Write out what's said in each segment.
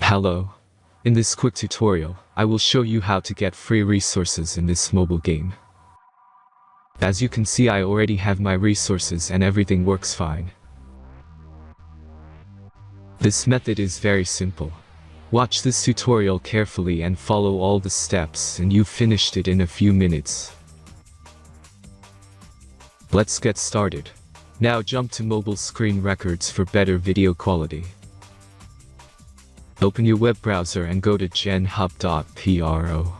Hello. In this quick tutorial, I will show you how to get free resources in this mobile game. As you can see, I already have my resources and everything works fine. This method is very simple. Watch this tutorial carefully and follow all the steps and you've finished it in a few minutes. Let's get started. Now jump to mobile screen records for better video quality. Open your web browser and go to genhub.pro.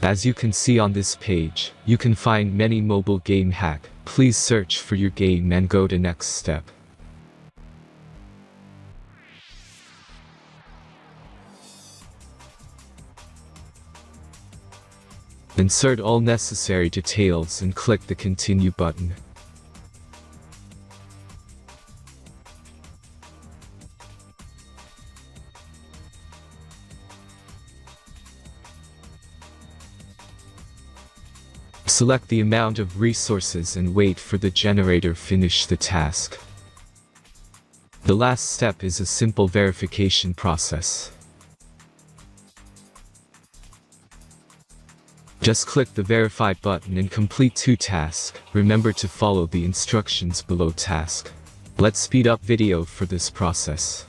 As you can see on this page, you can find many mobile game hack. Please search for your game and go to next step. Insert all necessary details and click the continue button. Select the amount of resources and wait for the generator finish the task. The last step is a simple verification process. Just click the verify button and complete 2 tasks. Remember to follow the instructions below task. Let's speed up video for this process.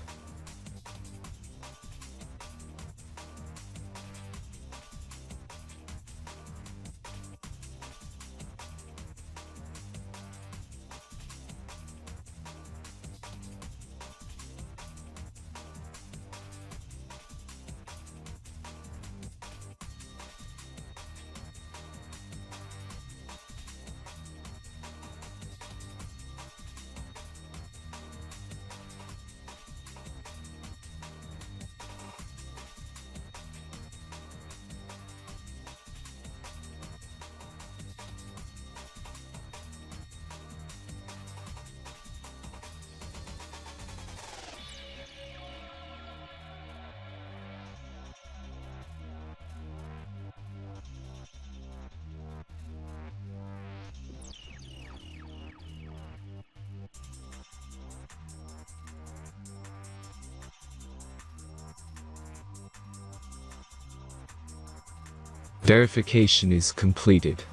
Verification is completed.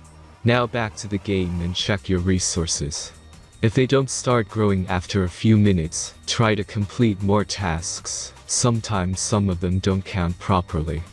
Now back to the game and check your resources. If they don't start growing after a few minutes, try to complete more tasks. Sometimes some of them don't count properly.